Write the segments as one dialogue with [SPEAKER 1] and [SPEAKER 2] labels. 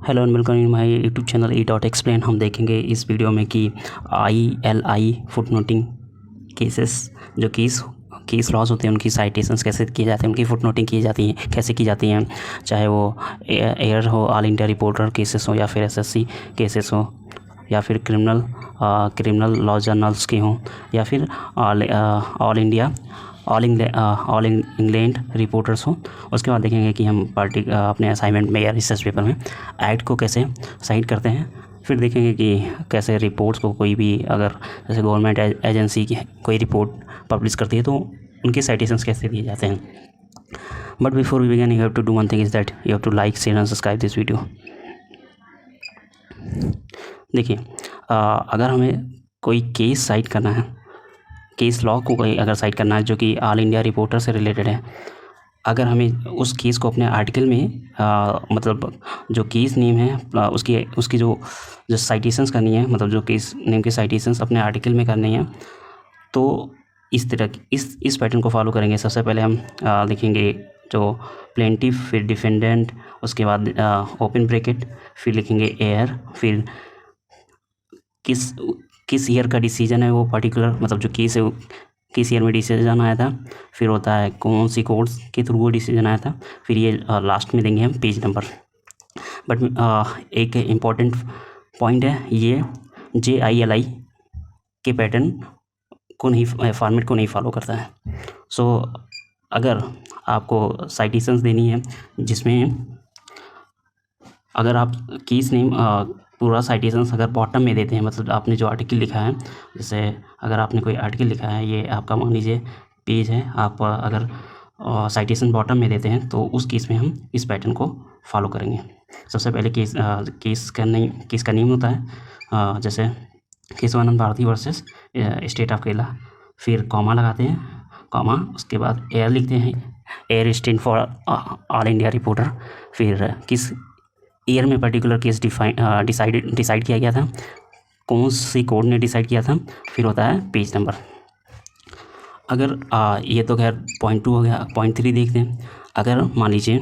[SPEAKER 1] Hello and welcome in my YouTube channel E dot explain. हम देखेंगे इस video में कि ILI फुटनोटिंग केसेस जो केस लॉस होते हैं उनकी साइटेशंस कैसे किए जाते हैं, उनकी फुटनोटिंग की जाती हैं कैसे की जाती हैं, चाहे वो एयर हो, ऑल इंडिया रिपोर्टर केसेस हो, या फिर SSC केसेस हो, या फिर क्रिमिनल लॉ जर्नल्स के हों, या फिर ऑल इंग्लैंड रिपोर्टर्स हों। उसके बाद देखेंगे कि हम अपने असाइनमेंट में या रिसर्च पेपर में एक्ट को कैसे साइट करते हैं। फिर देखेंगे कि कैसे रिपोर्ट्स को कोई भी अगर जैसे गवर्नमेंट एजेंसी की कोई रिपोर्ट पब्लिश करती है तो उनके साइटेशंस कैसे दिए जाते हैं। But before we begin you have to do one thing is that you have to like, share and subscribe this video. देखिए, अगर हमें कोई केस साइट करना है, केस लॉ को कोई अगर साइट करना है जो कि ऑल इंडिया रिपोर्टर से रिलेटेड है, अगर हमें उस केस को अपने आर्टिकल में मतलब जो केस नेम है उसकी जो साइटेशंस करनी है, मतलब जो केस नेम की साइटेशंस अपने आर्टिकल में करनी है, तो इस तरह की इस पैटर्न को फॉलो करेंगे। सबसे पहले हम लिखेंगे जो प्लेंटिफ, फिर डिफेंडेंट, उसके बाद ओपन ब्रैकेट, फिर लिखेंगे एयर, फिर किस ईयर का डिसीजन है वो पर्टिकुलर, मतलब जो केस है वो किस ईयर में डिसीजन आया था, फिर होता है कौन सी कोर्ट्स के थ्रू वो डिसीजन आया था, फिर ये लास्ट में देंगे हम पेज नंबर। बट एक इम्पॉर्टेंट पॉइंट है, ये JILI के पैटर्न को नहीं, फॉर्मेट को नहीं फॉलो करता है। सो अगर आपको साइटेशंस देनी है जिसमें अगर आप केस नेम पूरा साइटेशंस अगर बॉटम में देते हैं, मतलब आपने जो आर्टिकल लिखा है, जैसे अगर आपने कोई आर्टिकल लिखा है, ये आपका मान लीजिए पेज है, आप अगर साइटेशन बॉटम में देते हैं तो उस केस में हम इस पैटर्न को फॉलो करेंगे। सबसे पहले केस का नेम होता है, जैसे Keshavananda Bharati versus state of Kerala, फिर कॉमा लगाते हैं, कॉमा, उसके बाद एयर लिखते हैं, air stand for all India reporter, फिर किस ईयर में पर्टिकुलर केस डिसाइड किया गया था, कौन सी कोर्ट ने डिसाइड किया था, फिर होता है पेज नंबर। अगर ये तो खैर पॉइंट 2 हो गया। पॉइंट 3 देखते हैं। अगर मान लीजिए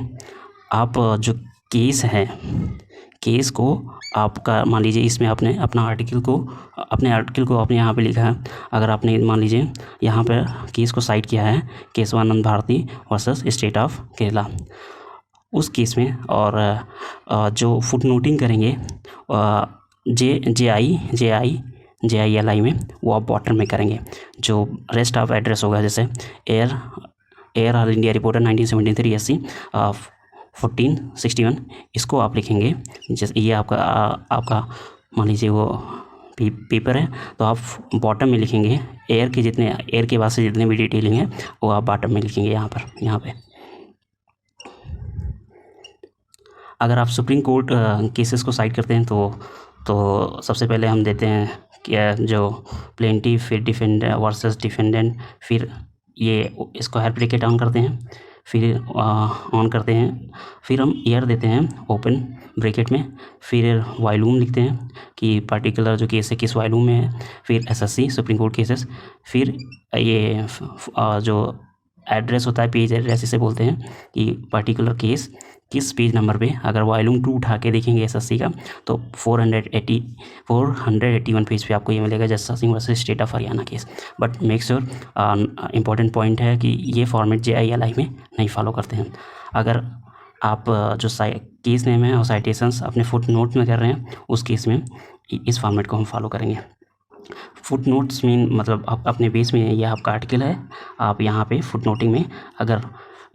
[SPEAKER 1] आप जो केस है, केस को आपका मान लीजिए इसमें आपने अपने आर्टिकल को आपने यहाँ पे लिखा है, अगर आपने मान लीजिए यहाँ पर केस को साइट किया है Keshavananda Bharati versus state of Kerala, उस केस में, और जो फुटनोटिंग करेंगे JILI में, वो आप बॉटम में करेंगे। जो रेस्ट ऑफ एड्रेस होगा, जैसे air all India reporter 1973 SC 1461, इसको आप लिखेंगे। जैसे ये आपका मान लीजिए वो पेपर है, तो आप बॉटम में लिखेंगे। एयर के बाद से जितने भी डिटेलिंग है वो आप बॉटम में लिखेंगे यहाँ पे। अगर आप सुप्रीम कोर्ट केसेस को साइट करते हैं तो सबसे पहले हम देते हैं कि जो प्लेंटिफ, फिर डिफेंडेंट वर्सेस डिफेंडेंट, फिर ये इसको हायर ब्रैकेट ऑन करते हैं, फिर ऑन करते हैं, फिर हम ईयर देते हैं ओपन ब्रैकेट में, फिर वॉल्यूम लिखते हैं कि पर्टिकुलर जो केस है किस वॉल्यूम में है, फिर SSC सुप्रीम कोर्ट केसेस, फिर ये जो एड्रेस होता है, पेज एड्रेस इसे बोलते हैं, कि पर्टिकुलर केस किस पेज नंबर पे, अगर वॉल्यूम 2 उठा के देखेंगे SSC का तो 481 पेज पे आपको ये मिलेगा, Jassa Singh versus state of Haryana case. But make sure, important point है कि ये फॉर्मेट JILI में नहीं फॉलो करते हैं। अगर आप जो केस नेम है और साइटेशंस अपने फुट नोट में कर रहे हैं, उस केस में इस फॉर्मेट को हम फॉलो करेंगे। फुट नोट्स मीन मतलब आप अपने बेस में, ये आपका आर्टिकल है, आप यहाँ पे फुट नोटिंग में अगर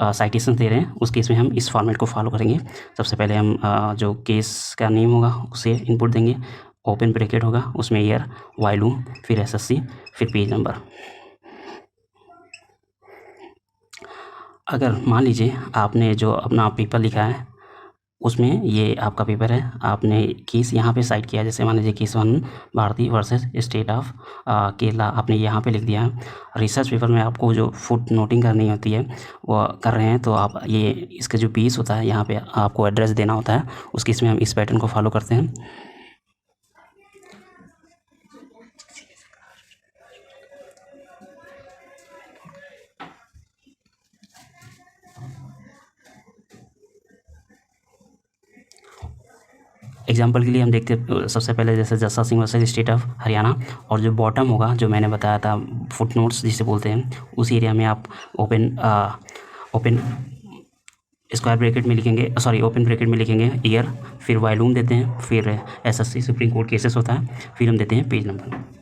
[SPEAKER 1] साइटेशन दे रहे हैं, उस केस में हम इस फॉर्मेट को फॉलो करेंगे। सबसे पहले हम जो केस का नेम होगा उसे इनपुट देंगे, ओपन ब्रैकेट होगा, उसमें ईयर, वॉल्यूम, फिर SSC, फिर पेज नंबर। अगर मान लीजिए आपने जो अपना पेपर लिखा है उसमें ये आपका पेपर है, आपने केस यहाँ पे साइट किया, जैसे मान लीजिए Keshavananda Bharati versus state of Kerala, आपने यहाँ पे लिख दिया है। रिसर्च पेपर में आपको जो फुट नोटिंग करनी होती है वो कर रहे हैं, तो आप ये इसका जो पीस होता है यहाँ पे आपको एड्रेस देना होता है, उस केस में हम इस पैटर्न को फॉलो करते हैं। एग्जाम्पल के लिए हम देखते हैं सबसे पहले जैसे Jassa Singh versus state of Haryana, और जो बॉटम होगा जो मैंने बताया था फुटनोट्स जिसे बोलते हैं, उस एरिया में आप ओपन स्क्वायर ब्रैकेट में लिखेंगे, सॉरी ओपन ब्रैकेट में लिखेंगे ईयर, फिर वॉल्यूम देते हैं, फिर एसएससी सुप्रीम कोर्ट केसेस होता है, फिर हम देते हैं पेज नंबर।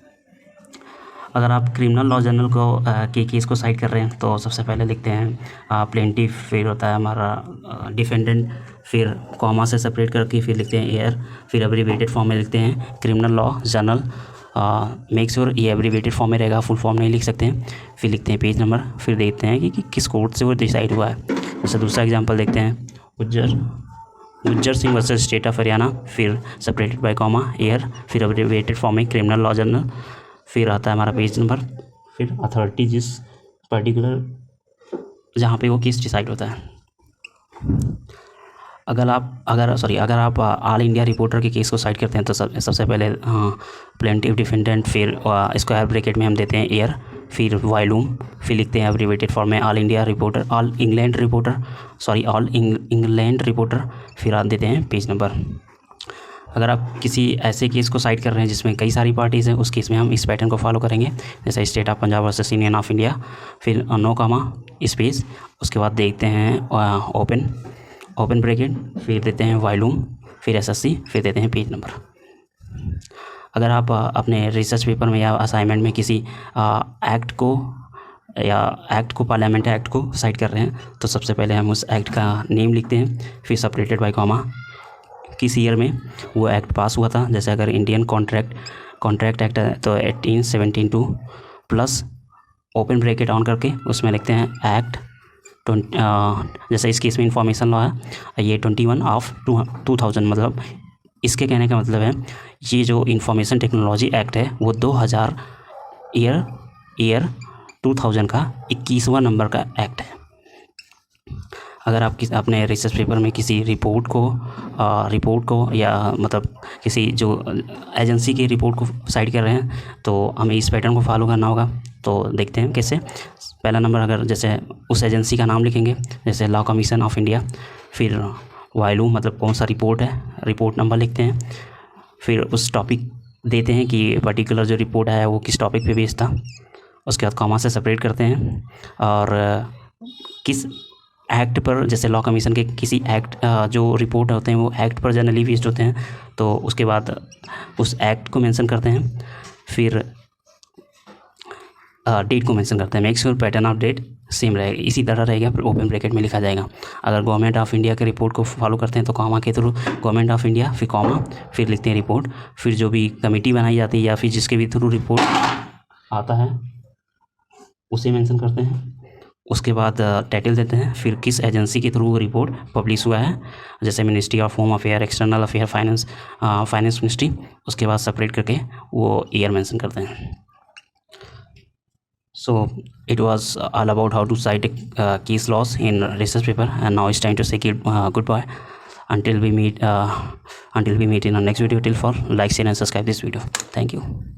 [SPEAKER 1] अगर आप क्रिमिनल लॉ जर्नल को के केस को साइड कर रहे हैं तो सबसे पहले लिखते हैं प्लेंटिफ, फिर होता है हमारा डिफेंडेंट, फिर कॉमा से सेपरेट करके फिर लिखते हैं ईयर, फिर एब्रीवेटेड फॉर्म में लिखते हैं criminal law journal. Make sure ये एब्रीवेटेड फॉर्म में रहेगा, फुल फॉर्म नहीं लिख सकते हैं। फिर लिखते हैं पेज नंबर, फिर देखते हैं कि किस कोर्ट से वो डिसाइड हुआ है। जैसे दूसरा एग्जांपल देखते हैं Gujjar Singh versus state of Haryana, फिर सेपरेटेड बाय कॉमा ईयर, फिर एब्रीवेटेड फॉर्म में क्रिमिनल लॉ जर्नल, फिर आता है हमारा पेज नंबर, फिर अथॉरिटी जिस पर्टिकुलर जहाँ पे वो केस डिसाइड होता है। अगर आप ऑल इंडिया रिपोर्टर के केस को साइड करते हैं तो सबसे पहले प्लेंटिफ डिफेंडेंट, फिर स्क्वायर ब्रैकेट में हम देते हैं ईयर, फिर वॉल्यूम, फिर लिखते हैं एब्रीवेटेड फॉर्म में ऑल इंग्लैंड रिपोर्टर, फिर आप देते हैं पेज नंबर। अगर आप किसी ऐसे केस को साइड कर रहे हैं जिसमें कई सारी पार्टीज़ हैं, उस केस में हम इस पैटर्न को फॉलो करेंगे, जैसे state of Punjab versus union of India, फिर नो कॉमा स्पेस, उसके बाद देखते हैं ओपन ब्रैकेट, फिर देते हैं वॉल्यूम, फिर एसएससी, फिर देते हैं पेज नंबर। अगर आप अपने रिसर्च पेपर में या असाइनमेंट में किसी एक्ट को पार्लियामेंट एक्ट को साइड कर रहे हैं तो सबसे पहले हम उस एक्ट का नेम लिखते हैं, फिर सेपरेटेड बाय कॉमा किस ईयर में वो एक्ट पास हुआ था। जैसे अगर इंडियन कॉन्ट्रैक्ट एक्ट है तो 1872 प्लस ओपन ब्रैकेट ऑन करके उसमें लिखते हैं एक्ट जैसे इस केस में इंफॉर्मेशन लॉ है, ये 21 ऑफ 2000, मतलब इसके कहने का मतलब है ये जो इंफॉर्मेशन टेक्नोलॉजी एक्ट है वो 2000 ईयर 2000 का 21वां नंबर का एक्ट है। अगर आप अपने रिसर्च पेपर में किसी रिपोर्ट को या मतलब किसी जो एजेंसी की रिपोर्ट को साइड कर रहे हैं तो हमें इस पैटर्न को फॉलो करना होगा। तो देखते हैं कैसे। पहला नंबर अगर जैसे उस एजेंसी का नाम लिखेंगे, जैसे लॉ कमीशन ऑफ इंडिया, फिर वॉल्यूम मतलब कौन सा रिपोर्ट है, रिपोर्ट नंबर लिखते हैं, फिर उस टॉपिक देते हैं कि पर्टिकुलर जो रिपोर्ट है वो किस टॉपिक पे बेस्ड था, उसके बाद कॉमा से सेपरेट करते हैं और किस एक्ट पर, जैसे लॉ कमीशन के किसी एक्ट जो रिपोर्ट होते हैं वो एक्ट पर जनरली बेस्ड होते हैं, तो उसके बाद उस एक्ट को मेंशन करते हैं, फिर डेट को मेंशन करते हैं। Make sure pattern of date same रहेगा, इसी तरह रहेगा, फिर ओपन ब्रैकेट में लिखा जाएगा। अगर गवर्नमेंट ऑफ इंडिया के रिपोर्ट को फॉलो करते हैं तो कॉमा के थ्रू गवर्नमेंट ऑफ इंडिया, फिर कॉमा, फिर लिखते हैं रिपोर्ट, फिर जो भी कमेटी बनाई जाती है या फिर जिसके भी थ्रू रिपोर्ट आता है उसे मेंशन करते हैं। उसके बाद टाइटल देते हैं, फिर किस एजेंसी के थ्रू वो रिपोर्ट पब्लिश हुआ है, जैसे ministry of home affair, external affair, finance ministry, उसके बाद सेपरेट करके वो ईयर मेंशन करते हैं। So it was all about how to cite case laws in research paper, and now it's time to say goodbye until we meet in our next video. Till for like, share and subscribe this video. Thank you.